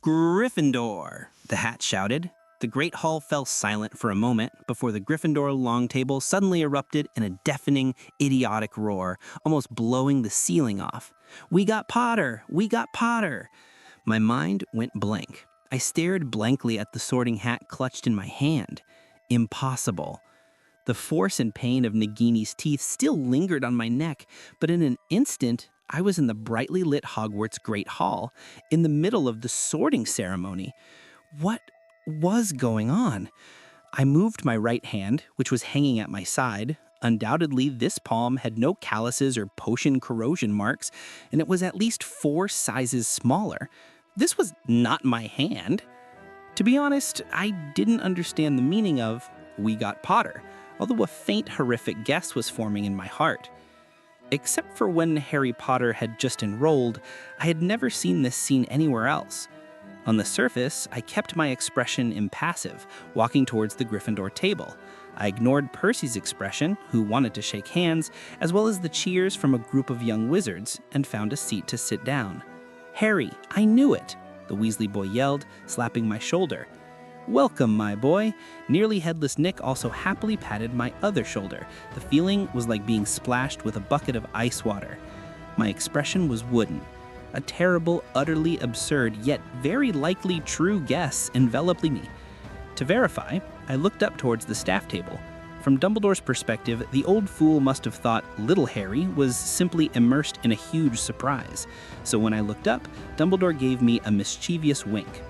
Gryffindor, the hat shouted. The great hall fell silent for a moment before the Gryffindor long table suddenly erupted in a deafening, idiotic roar, almost blowing the ceiling off. "We got Potter! We got Potter!" My mind went blank. I stared blankly at the sorting hat clutched in my hand. Impossible. The force and pain of Nagini's teeth still lingered on my neck, but in an instant, I was in the brightly lit Hogwarts Great Hall, in the middle of the sorting ceremony. What was going on? I moved my right hand, which was hanging at my side. Undoubtedly, this palm had no calluses or potion corrosion marks, and it was at least 4 sizes smaller. This was not my hand. To be honest, I didn't understand the meaning of "we got Potter," although a faint, horrific guess was forming in my heart. Except for when Harry Potter had just enrolled, I had never seen this scene anywhere else. On the surface, I kept my expression impassive, walking towards the Gryffindor table. I ignored Percy's expression, who wanted to shake hands, as well as the cheers from a group of young wizards, and found a seat to sit down. "Harry, I knew it!" the Weasley boy yelled, slapping my shoulder. "Welcome, my boy." Nearly headless Nick also happily patted my other shoulder. The feeling was like being splashed with a bucket of ice water. My expression was wooden. A terrible, utterly absurd, yet very likely true guess enveloped me. To verify, I looked up towards the staff table. From Dumbledore's perspective, the old fool must have thought little Harry was simply immersed in a huge surprise. So when I looked up, Dumbledore gave me a mischievous wink.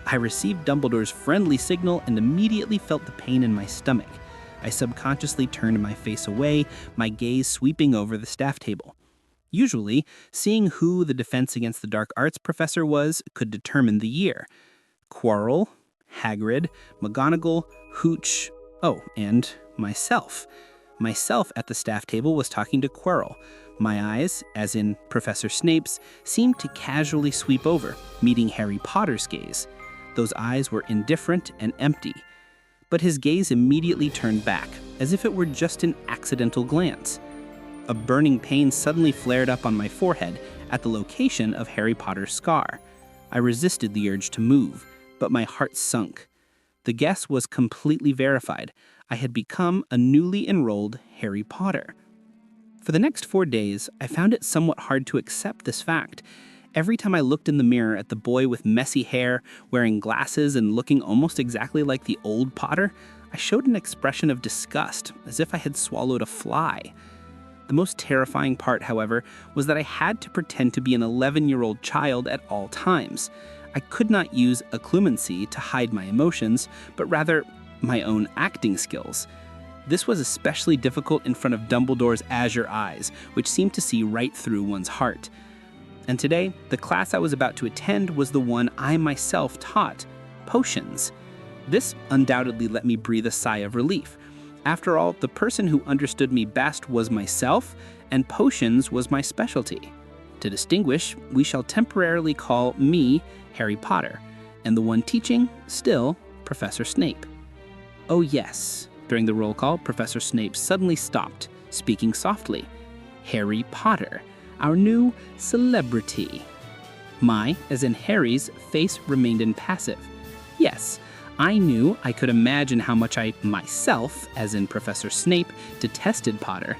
I received Dumbledore's friendly signal and immediately felt the pain in my stomach. I subconsciously turned my face away, my gaze sweeping over the staff table. Usually, seeing who the Defense Against the Dark Arts professor was could determine the year. Quirrell, Hagrid, McGonagall, Hooch, and myself. Myself at the staff table was talking to Quirrell. My eyes, as in Professor Snape's, seemed to casually sweep over, meeting Harry Potter's gaze. Those eyes were indifferent and empty. But his gaze immediately turned back, as if it were just an accidental glance. A burning pain suddenly flared up on my forehead at the location of Harry Potter's scar. I resisted the urge to move, but my heart sunk. The guess was completely verified. I had become a newly enrolled Harry Potter. For the next 4 days, I found it somewhat hard to accept this fact. Every time I looked in the mirror at the boy with messy hair, wearing glasses and looking almost exactly like the old Potter, I showed an expression of disgust, as if I had swallowed a fly. The most terrifying part, however, was that I had to pretend to be an 11-year-old child at all times. I could not use occlumency to hide my emotions, but rather my own acting skills. This was especially difficult in front of Dumbledore's azure eyes, which seemed to see right through one's heart. And today, the class I was about to attend was the one I myself taught, potions. This undoubtedly let me breathe a sigh of relief. After all, the person who understood me best was myself, and potions was my specialty. To distinguish, we shall temporarily call me Harry Potter, and the one teaching, still, Professor Snape. Oh yes, during the roll call, Professor Snape suddenly stopped, speaking softly. Harry Potter, our new celebrity. My, as in Harry's, face remained impassive. Yes, I knew I could imagine how much I myself, as in Professor Snape, detested Potter.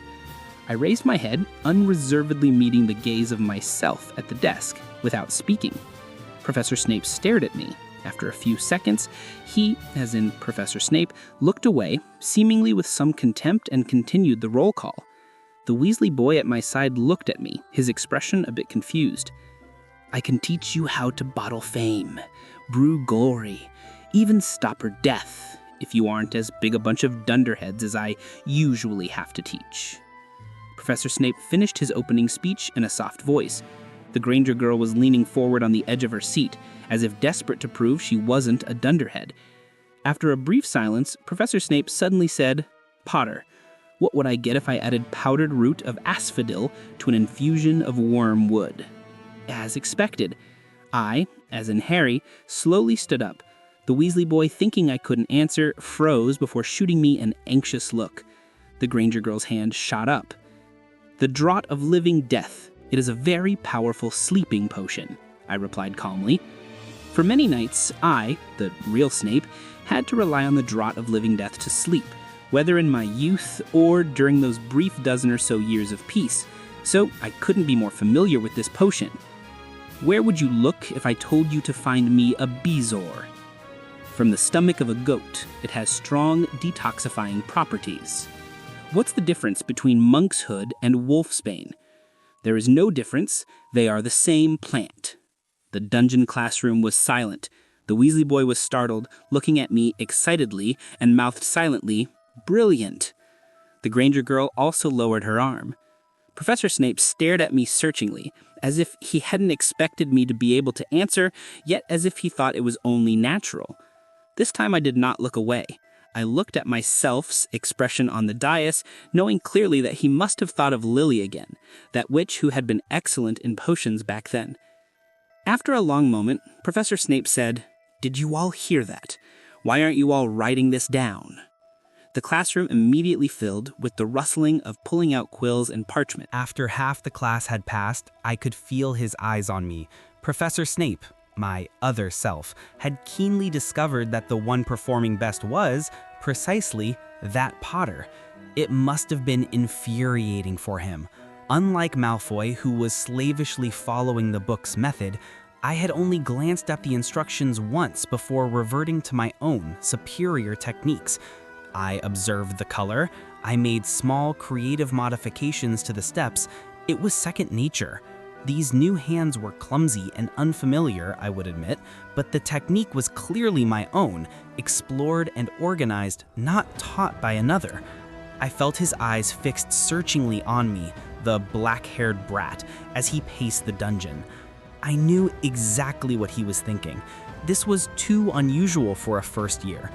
I raised my head, unreservedly meeting the gaze of myself at the desk, without speaking. Professor Snape stared at me. After a few seconds, he, as in Professor Snape, looked away, seemingly with some contempt, and continued the roll call. The Weasley boy at my side looked at me, his expression a bit confused. "I can teach you how to bottle fame, brew glory, even stop her death, if you aren't as big a bunch of dunderheads as I usually have to teach." Professor Snape finished his opening speech in a soft voice. The Granger girl was leaning forward on the edge of her seat, as if desperate to prove she wasn't a dunderhead. After a brief silence, Professor Snape suddenly said, "Potter, what would I get if I added powdered root of asphodel to an infusion of wormwood?" As expected, I, as in Harry, slowly stood up. The Weasley boy, thinking I couldn't answer, froze before shooting me an anxious look. The Granger girl's hand shot up. "The Draught of Living Death. It is a very powerful sleeping potion," I replied calmly. For many nights, I, the real Snape, had to rely on the draught of living death to sleep, whether in my youth or during those brief dozen or so years of peace, so I couldn't be more familiar with this potion. Where would you look if I told you to find me a bezoar? From the stomach of a goat, it has strong detoxifying properties. What's the difference between monkshood and wolfsbane? There is no difference, they are the same plant. The dungeon classroom was silent. The Weasley boy was startled, looking at me excitedly and mouthed silently, "Brilliant." The Granger girl also lowered her arm. Professor Snape stared at me searchingly, as if he hadn't expected me to be able to answer, yet as if he thought it was only natural. This time I did not look away. I looked at myself's expression on the dais, knowing clearly that he must have thought of Lily again, that witch who had been excellent in potions back then. After a long moment, Professor Snape said, "Did you all hear that? Why aren't you all writing this down?" The classroom immediately filled with the rustling of pulling out quills and parchment. After half the class had passed, I could feel his eyes on me. Professor Snape, my other self, had keenly discovered that the one performing best was, precisely, that Potter. It must have been infuriating for him. Unlike Malfoy, who was slavishly following the book's method, I had only glanced at the instructions once before reverting to my own, superior techniques. I observed the color, I made small creative modifications to the steps. It was second nature. These new hands were clumsy and unfamiliar, I would admit, but the technique was clearly my own, explored and organized, not taught by another. I felt his eyes fixed searchingly on me, the black-haired brat, as he paced the dungeon. I knew exactly what he was thinking. This was too unusual for a first year.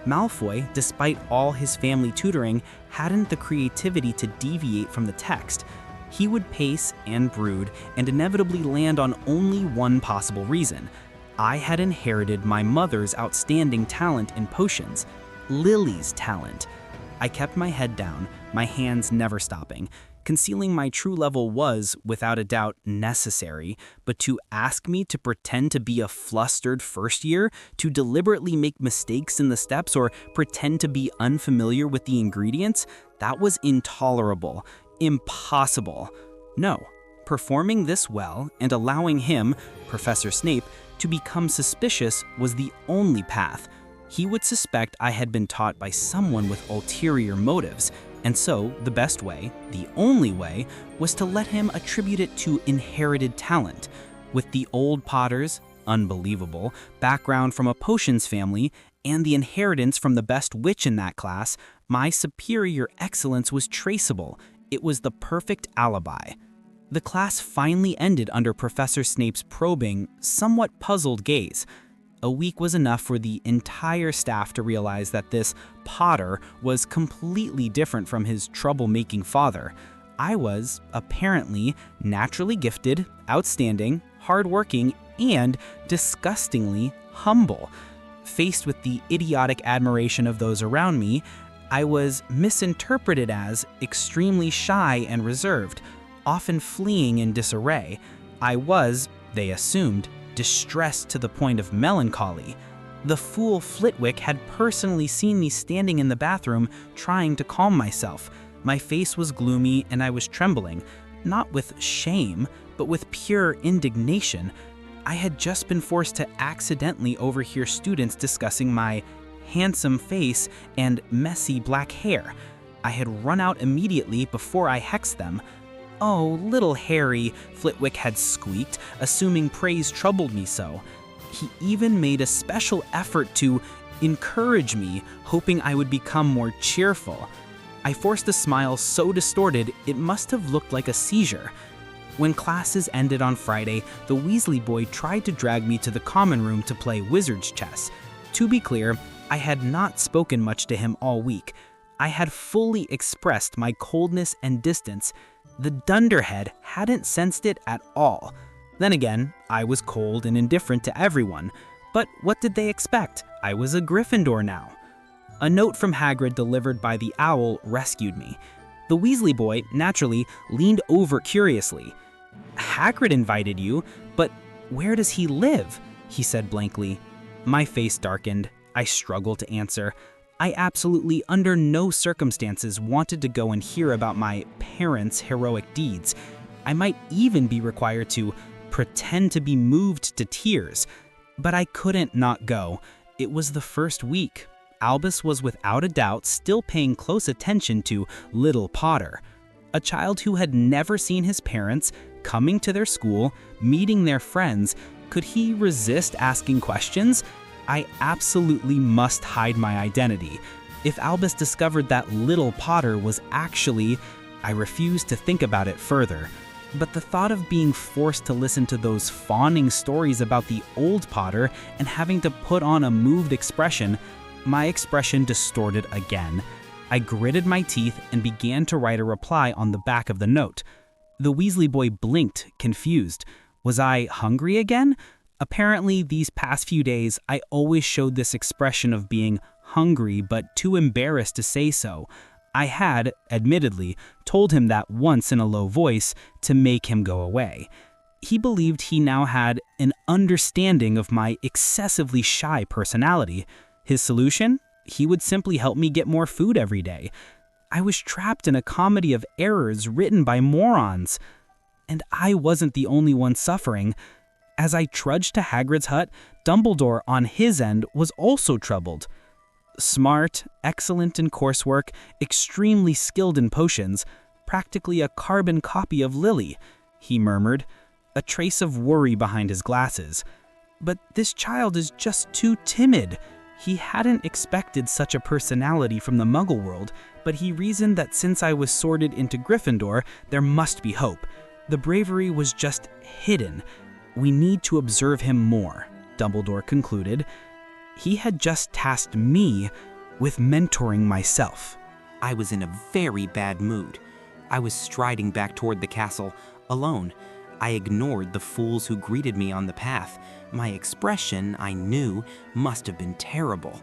Malfoy, despite all his family tutoring, hadn't the creativity to deviate from the text. He would pace and brood and inevitably land on only one possible reason. I had inherited my mother's outstanding talent in potions, Lily's talent. I kept my head down, my hands never stopping. Concealing my true level was, without a doubt, necessary, but to ask me to pretend to be a flustered first year, to deliberately make mistakes in the steps or pretend to be unfamiliar with the ingredients, that was intolerable, impossible. No, performing this well and allowing him, Professor Snape, to become suspicious was the only path. He would suspect I had been taught by someone with ulterior motives, and so the best way, the only way, was to let him attribute it to inherited talent. With the old Potter's, unbelievable, background from a potions family and the inheritance from the best witch in that class, my superior excellence was traceable. It was the perfect alibi. The class finally ended under Professor Snape's probing, somewhat puzzled gaze. A week was enough for the entire staff to realize that this Potter was completely different from his troublemaking father. I was, apparently, naturally gifted, outstanding, hardworking, and disgustingly humble. Faced with the idiotic admiration of those around me, I was misinterpreted as extremely shy and reserved, often fleeing in disarray. I was, they assumed, distressed to the point of melancholy. The fool Flitwick had personally seen me standing in the bathroom trying to calm myself. My face was gloomy and I was trembling, not with shame, but with pure indignation. I had just been forced to accidentally overhear students discussing my handsome face and messy black hair. I had run out immediately before I hexed them. "Oh, little Harry," Flitwick had squeaked, assuming praise troubled me so. He even made a special effort to encourage me, hoping I would become more cheerful. I forced a smile so distorted it must have looked like a seizure. When classes ended on Friday, the Weasley boy tried to drag me to the common room to play wizard's chess. To be clear, I had not spoken much to him all week. I had fully expressed my coldness and distance. The dunderhead hadn't sensed it at all. Then again, I was cold and indifferent to everyone. But what did they expect? I was a Gryffindor now. A note from Hagrid delivered by the owl rescued me. The Weasley boy, naturally, leaned over curiously. "Hagrid invited you, but where does he live?" he said blankly. My face darkened. I struggled to answer. I absolutely, under no circumstances, wanted to go and hear about my parents' heroic deeds. I might even be required to pretend to be moved to tears. But I couldn't not go. It was the first week. Albus was without a doubt still paying close attention to little Potter. A child who had never seen his parents, coming to their school, meeting their friends. Could he resist asking questions? I absolutely must hide my identity. If Albus discovered that little Potter was actually, I refused to think about it further. But the thought of being forced to listen to those fawning stories about the old Potter and having to put on a moved expression, my expression distorted again. I gritted my teeth and began to write a reply on the back of the note. The Weasley boy blinked, confused. Was I hungry again? Apparently, these past few days, I always showed this expression of being hungry but too embarrassed to say so. I had, admittedly, told him that once in a low voice to make him go away. He believed he now had an understanding of my excessively shy personality. His solution? He would simply help me get more food every day. I was trapped in a comedy of errors written by morons. And I wasn't the only one suffering. As I trudged to Hagrid's hut, Dumbledore, on his end, was also troubled. Smart, excellent in coursework, extremely skilled in potions, practically a carbon copy of Lily, he murmured, a trace of worry behind his glasses. But this child is just too timid. He hadn't expected such a personality from the Muggle world, but he reasoned that since I was sorted into Gryffindor, there must be hope. The bravery was just hidden. We need to observe him more, Dumbledore concluded. He had just tasked me with mentoring myself. I was in a very bad mood. I was striding back toward the castle, alone. I ignored the fools who greeted me on the path. My expression, I knew, must have been terrible.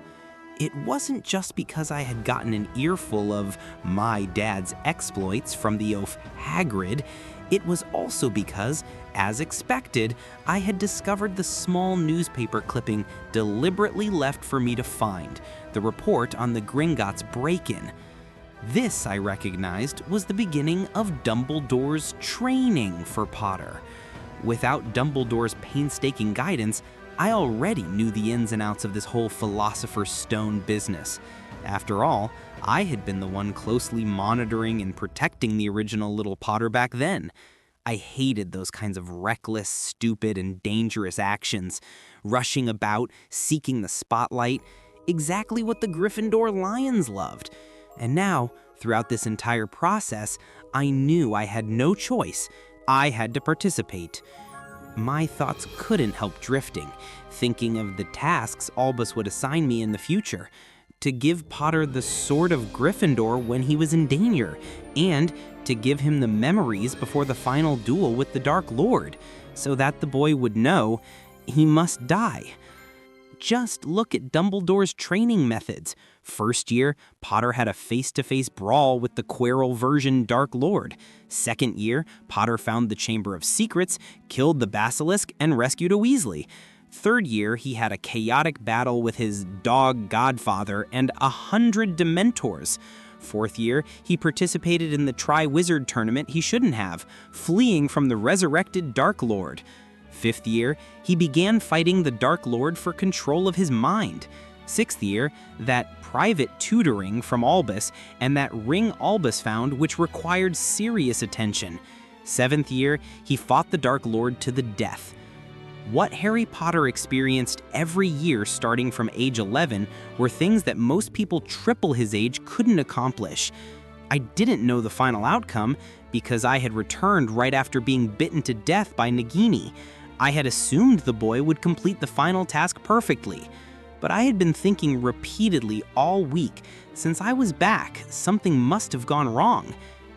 It wasn't just because I had gotten an earful of my dad's exploits from the oaf Hagrid. It was also because, as expected, I had discovered the small newspaper clipping deliberately left for me to find, the report on the Gringotts break-in. This, I recognized, was the beginning of Dumbledore's training for Potter. Without Dumbledore's painstaking guidance, I already knew the ins and outs of this whole Philosopher's Stone business. After all, I had been the one closely monitoring and protecting the original little Potter back then. I hated those kinds of reckless, stupid, and dangerous actions. Rushing about, seeking the spotlight, exactly what the Gryffindor Lions loved. And now, throughout this entire process, I knew I had no choice. I had to participate. My thoughts couldn't help drifting, thinking of the tasks Albus would assign me in the future. To give Potter the sword of Gryffindor when he was in danger, and to give him the memories before the final duel with the Dark Lord, so that the boy would know he must die. Just look at Dumbledore's training methods. First year, Potter had a face-to-face brawl with the Quirrell version Dark Lord. Second year, Potter found the Chamber of Secrets, killed the Basilisk, and rescued a Weasley. Third year, he had a chaotic battle with his dog godfather and 100 Dementors. Fourth year, he participated in the Tri-Wizard tournament he shouldn't have, fleeing from the resurrected Dark Lord. Fifth year, he began fighting the Dark Lord for control of his mind. Sixth year, that private tutoring from Albus and that ring Albus found which required serious attention. Seventh year, he fought the Dark Lord to the death. What Harry Potter experienced every year starting from age 11 were things that most people triple his age couldn't accomplish. I didn't know the final outcome because I had returned right after being bitten to death by Nagini. I had assumed the boy would complete the final task perfectly. But I had been thinking repeatedly all week, since I was back, something must have gone wrong.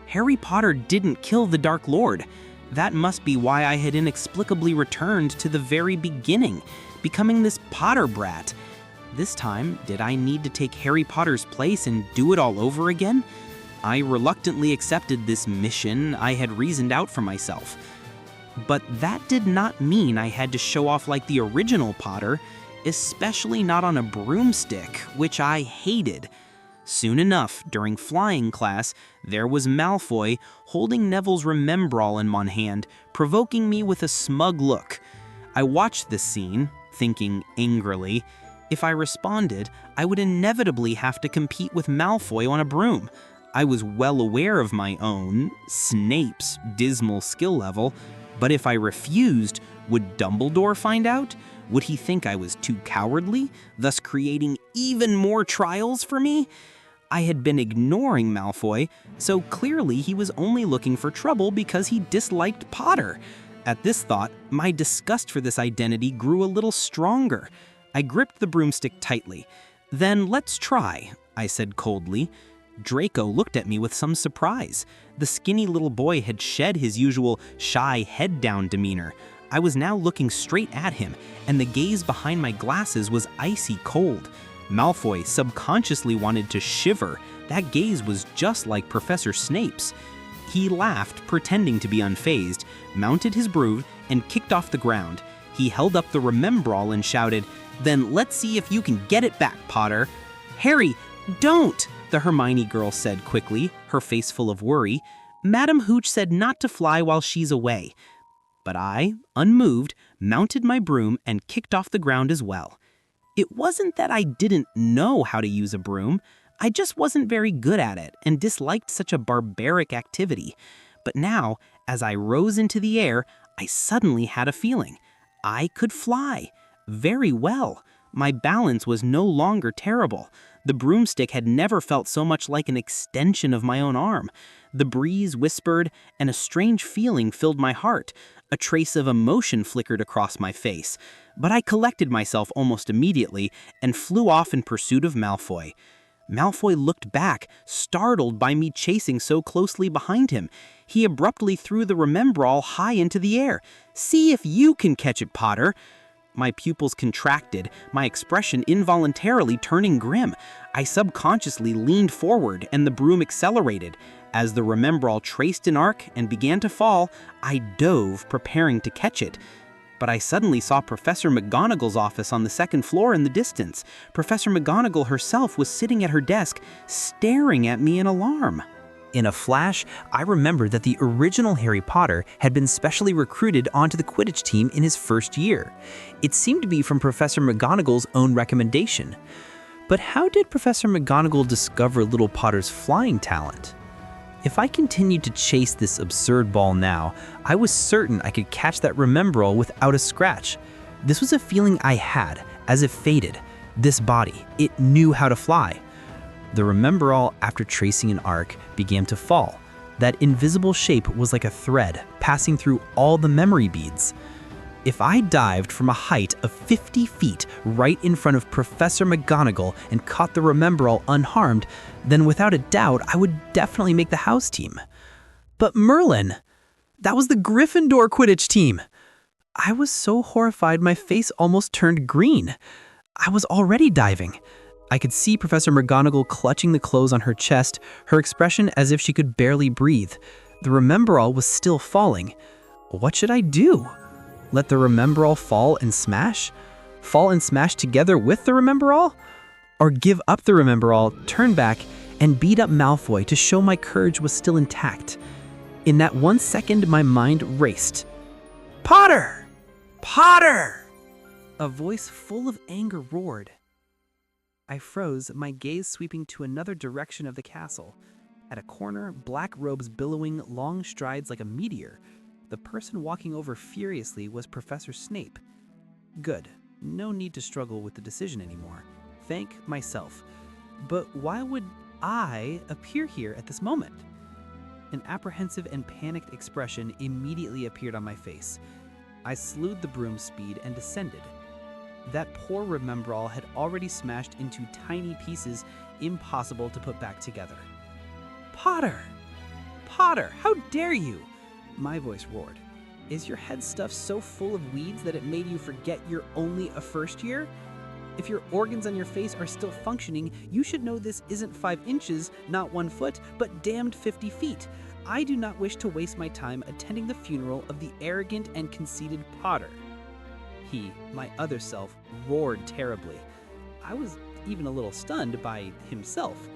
Harry Potter didn't kill the Dark Lord. That must be why I had inexplicably returned to the very beginning, becoming this Potter brat. This time, did I need to take Harry Potter's place and do it all over again? I reluctantly accepted this mission I had reasoned out for myself. But that did not mean I had to show off like the original Potter, especially not on a broomstick, which I hated. Soon enough, during flying class, there was Malfoy holding Neville's Remembrall in one hand, provoking me with a smug look. I watched this scene, thinking angrily, if I responded, I would inevitably have to compete with Malfoy on a broom. I was well aware of my own, Snape's, dismal skill level, but if I refused, would Dumbledore find out? Would he think I was too cowardly, thus creating even more trials for me? I had been ignoring Malfoy, so clearly he was only looking for trouble because he disliked Potter. At this thought, my disgust for this identity grew a little stronger. I gripped the broomstick tightly. "Then let's try," I said coldly. Draco looked at me with some surprise. The skinny little boy had shed his usual shy head-down demeanor. I was now looking straight at him, and the gaze behind my glasses was icy cold. Malfoy subconsciously wanted to shiver. That gaze was just like Professor Snape's. He laughed, pretending to be unfazed, mounted his broom, and kicked off the ground. He held up the Remembrall and shouted, "Then let's see if you can get it back, Potter." "Harry, don't!" the Hermione girl said quickly, her face full of worry. "Madam Hooch said not to fly while she's away." But I, unmoved, mounted my broom and kicked off the ground as well. It wasn't that I didn't know how to use a broom. I just wasn't very good at it and disliked such a barbaric activity. But now, as I rose into the air, I suddenly had a feeling. I could fly. Very well. My balance was no longer terrible. The broomstick had never felt so much like an extension of my own arm. The breeze whispered, and a strange feeling filled my heart. A trace of emotion flickered across my face. But I collected myself almost immediately and flew off in pursuit of Malfoy. Malfoy looked back, startled by me chasing so closely behind him. He abruptly threw the Remembrall high into the air. "See if you can catch it, Potter." My pupils contracted, my expression involuntarily turning grim. I subconsciously leaned forward and the broom accelerated. As the Remembrall traced an arc and began to fall, I dove, preparing to catch it. But I suddenly saw Professor McGonagall's office on the second floor in the distance. Professor McGonagall herself was sitting at her desk, staring at me in alarm. In a flash, I remembered that the original Harry Potter had been specially recruited onto the Quidditch team in his first year. It seemed to be from Professor McGonagall's own recommendation. But how did Professor McGonagall discover little Potter's flying talent? If I continued to chase this absurd ball now, I was certain I could catch that Remembrall without a scratch. This was a feeling I had, as if fated. This body, it knew how to fly. The Remembrall, after tracing an arc, began to fall. That invisible shape was like a thread passing through all the memory beads. If I dived from a height of 50 feet right in front of Professor McGonagall and caught the Remembrall unharmed, then without a doubt, I would definitely make the house team. But Merlin, that was the Gryffindor Quidditch team. I was so horrified my face almost turned green. I was already diving. I could see Professor McGonagall clutching the clothes on her chest, her expression as if she could barely breathe. The Remembrall was still falling. What should I do? Let the Remembrall fall and smash? Fall and smash together with the Remembrall? Or give up the Remembrall, turn back, and beat up Malfoy to show my courage was still intact? In that 1 second, my mind raced. "Potter! Potter!" A voice full of anger roared. I froze, my gaze sweeping to another direction of the castle. At a corner, black robes billowing long strides like a meteor. The person walking over furiously was Professor Snape. Good. No need to struggle with the decision anymore. Thank myself. But why would I appear here at this moment? An apprehensive and panicked expression immediately appeared on my face. I slewed the broom speed and descended. That poor Remembrall had already smashed into tiny pieces impossible to put back together. "Potter! Potter, how dare you!" My voice roared. "Is your head stuffed so full of weeds that it made you forget you're only a first year? If your organs on your face are still functioning, you should know this isn't 5 inches, not 1 foot, but damned 50 feet. I do not wish to waste my time attending the funeral of the arrogant and conceited Potter." He, my other self, roared terribly. I was even a little stunned by himself.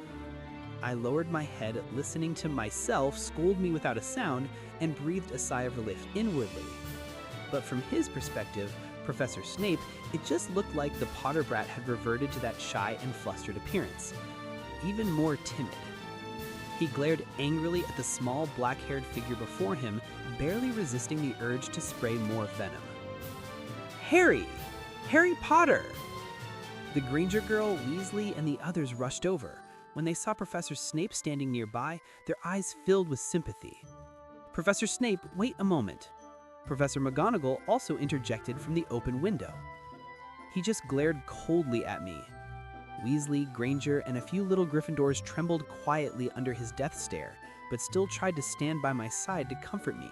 I lowered my head, listening to myself scold me without a sound, and breathed a sigh of relief inwardly. But from his perspective, Professor Snape, it just looked like the Potter brat had reverted to that shy and flustered appearance, even more timid. He glared angrily at the small black-haired figure before him, barely resisting the urge to spray more venom. "Harry! Harry Potter!" The Granger girl, Weasley, and the others rushed over. When they saw Professor Snape standing nearby, their eyes filled with sympathy. "Professor Snape, wait a moment." Professor McGonagall also interjected from the open window. He just glared coldly at me. Weasley, Granger, and a few little Gryffindors trembled quietly under his death stare, but still tried to stand by my side to comfort me.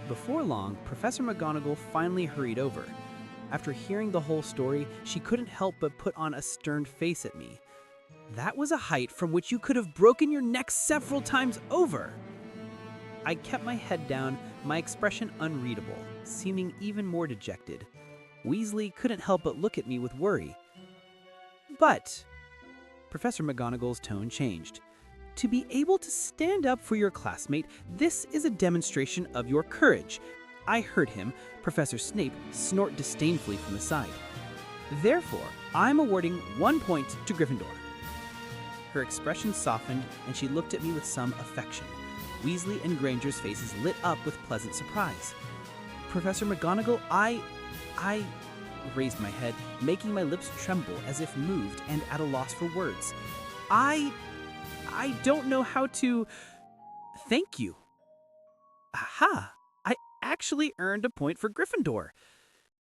Before long, Professor McGonagall finally hurried over. After hearing the whole story, she couldn't help but put on a stern face at me. "That was a height from which you could have broken your neck several times over." I kept my head down, my expression unreadable, seeming even more dejected. Weasley couldn't help but look at me with worry. "But," Professor McGonagall's tone changed, "to be able to stand up for your classmate, this is a demonstration of your courage." I heard him, Professor Snape, snort disdainfully from the side. "Therefore, I'm awarding 1 point to Gryffindor." Her expression softened, and she looked at me with some affection. Weasley and Granger's faces lit up with pleasant surprise. "Professor McGonagall, I raised my head, making my lips tremble as if moved and at a loss for words. I don't know how to thank you." "Aha! I actually earned a point for Gryffindor."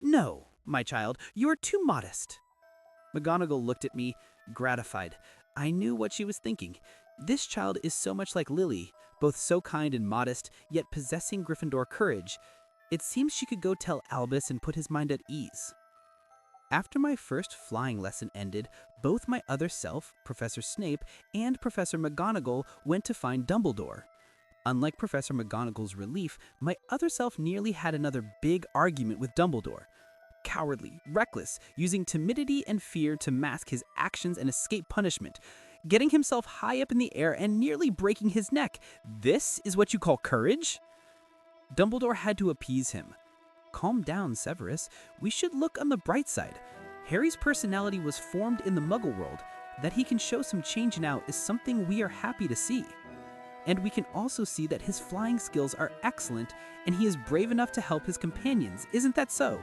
"No, my child, you are too modest." McGonagall looked at me, gratified. I knew what she was thinking. This child is so much like Lily, both so kind and modest, yet possessing Gryffindor courage. It seems she could go tell Albus and put his mind at ease. After my first flying lesson ended, both my other self, Professor Snape, and Professor McGonagall went to find Dumbledore. Unlike Professor McGonagall's relief, my other self nearly had another big argument with Dumbledore. Cowardly, reckless, using timidity and fear to mask his actions and escape punishment, getting himself high up in the air and nearly breaking his neck. This is what you call courage? Dumbledore had to appease him. "Calm down, Severus. We should look on the bright side. Harry's personality was formed in the Muggle world. That he can show some change now is something we are happy to see. And we can also see that his flying skills are excellent and he is brave enough to help his companions. Isn't that so?"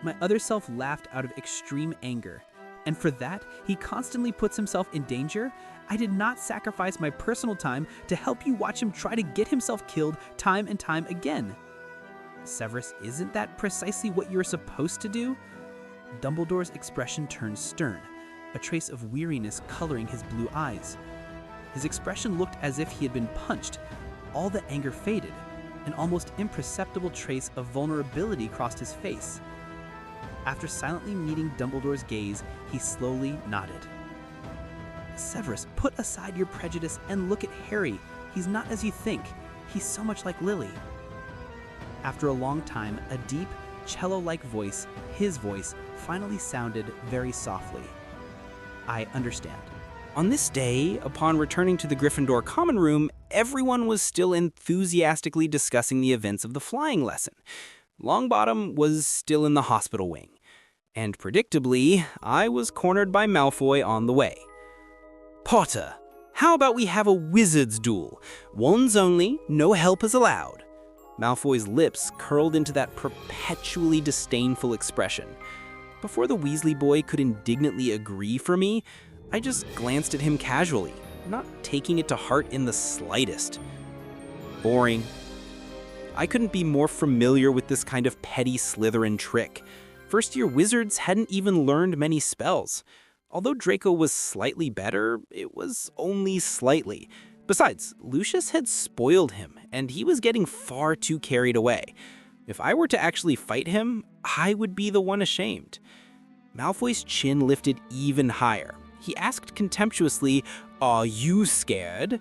My other self laughed out of extreme anger. "And for that, he constantly puts himself in danger? I did not sacrifice my personal time to help you watch him try to get himself killed time and time again." "Severus, isn't that precisely what you're supposed to do?" Dumbledore's expression turned stern, a trace of weariness coloring his blue eyes. His expression looked as if he had been punched. All the anger faded. An almost imperceptible trace of vulnerability crossed his face. After silently meeting Dumbledore's gaze, he slowly nodded. "Severus, put aside your prejudice and look at Harry. He's not as you think. He's so much like Lily." After a long time, a deep, cello-like voice, his voice, finally sounded very softly. "I understand." On this day, upon returning to the Gryffindor common room, everyone was still enthusiastically discussing the events of the flying lesson. Longbottom was still in the hospital wing. And predictably, I was cornered by Malfoy on the way. "Potter, how about we have a wizard's duel? Wands only, no helpers allowed." Malfoy's lips curled into that perpetually disdainful expression. Before the Weasley boy could indignantly agree for me, I just glanced at him casually, not taking it to heart in the slightest. Boring. I couldn't be more familiar with this kind of petty Slytherin trick. First-year wizards hadn't even learned many spells. Although Draco was slightly better, it was only slightly. Besides, Lucius had spoiled him, and he was getting far too carried away. If I were to actually fight him, I would be the one ashamed. Malfoy's chin lifted even higher. He asked contemptuously, "Are you scared?"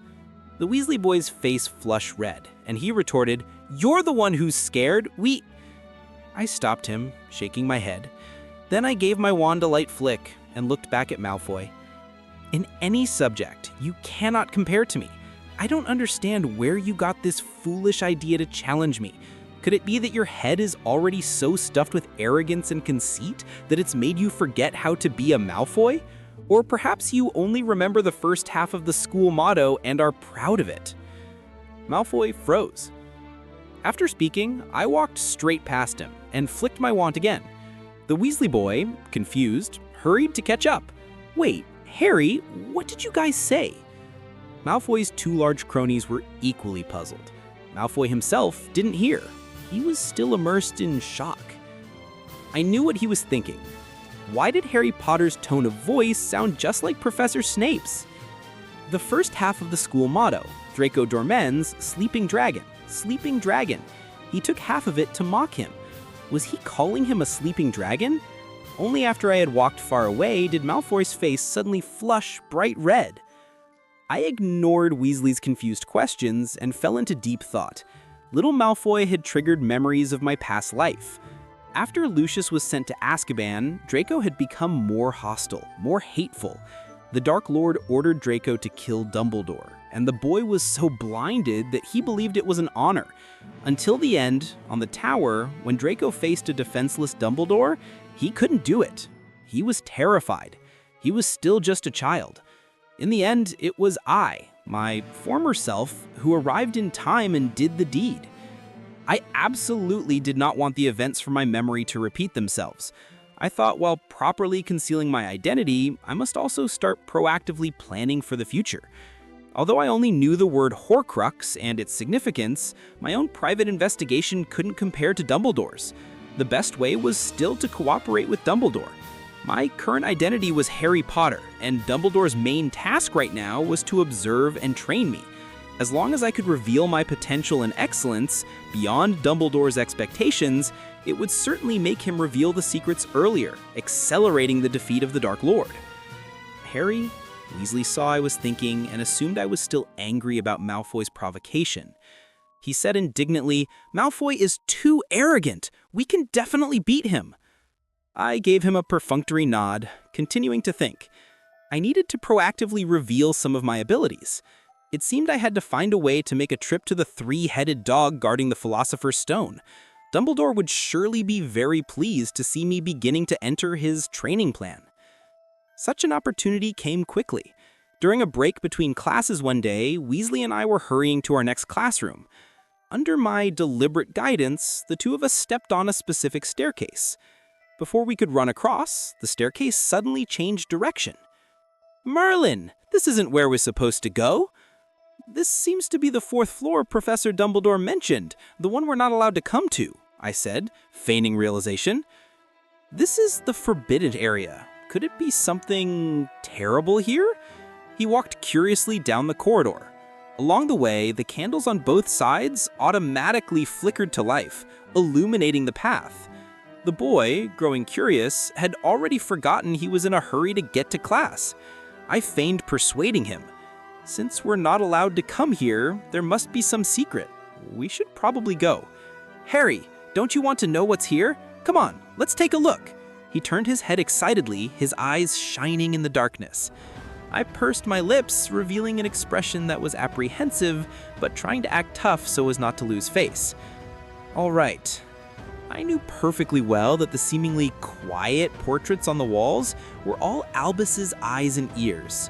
The Weasley boy's face flushed red, and he retorted, "You're the one who's scared. I stopped him, shaking my head. Then I gave my wand a light flick and looked back at Malfoy. "In any subject, you cannot compare to me. I don't understand where you got this foolish idea to challenge me. Could it be that your head is already so stuffed with arrogance and conceit that it's made you forget how to be a Malfoy? Or perhaps you only remember the first half of the school motto and are proud of it?" Malfoy froze. After speaking, I walked straight past him and flicked my wand again. The Weasley boy, confused, hurried to catch up. "Wait, Harry, what did you guys say?" Malfoy's two large cronies were equally puzzled. Malfoy himself didn't hear. He was still immersed in shock. I knew what he was thinking. Why did Harry Potter's tone of voice sound just like Professor Snape's? The first half of the school motto, Draco Dormens, Sleeping Dragon, Sleeping Dragon. He took half of it to mock him. Was he calling him a sleeping dragon? Only after I had walked far away did Malfoy's face suddenly flush bright red. I ignored Weasley's confused questions and fell into deep thought. Little Malfoy had triggered memories of my past life. After Lucius was sent to Azkaban, Draco had become more hostile, more hateful. The Dark Lord ordered Draco to kill Dumbledore, and the boy was so blinded that he believed it was an honor. Until the end, on the tower, when Draco faced a defenseless Dumbledore, he couldn't do it. He was terrified. He was still just a child. In the end, it was I, my former self, who arrived in time and did the deed. I absolutely did not want the events from my memory to repeat themselves. I thought while properly concealing my identity, I must also start proactively planning for the future. Although I only knew the word Horcrux and its significance, my own private investigation couldn't compare to Dumbledore's. The best way was still to cooperate with Dumbledore. My current identity was Harry Potter, and Dumbledore's main task right now was to observe and train me. As long as I could reveal my potential and excellence beyond Dumbledore's expectations, it would certainly make him reveal the secrets earlier, accelerating the defeat of the Dark Lord. "Harry?" Weasley saw I was thinking and assumed I was still angry about Malfoy's provocation. He said indignantly, "Malfoy is too arrogant. We can definitely beat him." I gave him a perfunctory nod, continuing to think. I needed to proactively reveal some of my abilities. It seemed I had to find a way to make a trip to the three-headed dog guarding the Philosopher's Stone. Dumbledore would surely be very pleased to see me beginning to enter his training plan. Such an opportunity came quickly. During a break between classes one day, Weasley and I were hurrying to our next classroom. Under my deliberate guidance, the two of us stepped on a specific staircase. Before we could run across, the staircase suddenly changed direction. "Merlin, this isn't where we're supposed to go." "This seems to be the fourth floor Professor Dumbledore mentioned, the one we're not allowed to come to," I said, feigning realization. "This is the forbidden area. Could it be something terrible here?" He walked curiously down the corridor. Along the way, the candles on both sides automatically flickered to life, illuminating the path. The boy, growing curious, had already forgotten he was in a hurry to get to class. I feigned persuading him. "Since we're not allowed to come here, there must be some secret. We should probably go." "Harry, don't you want to know what's here? Come on, let's take a look." He turned his head excitedly, his eyes shining in the darkness. I pursed my lips, revealing an expression that was apprehensive, but trying to act tough so as not to lose face. All right. I knew perfectly well that the seemingly quiet portraits on the walls were all Albus's eyes and ears.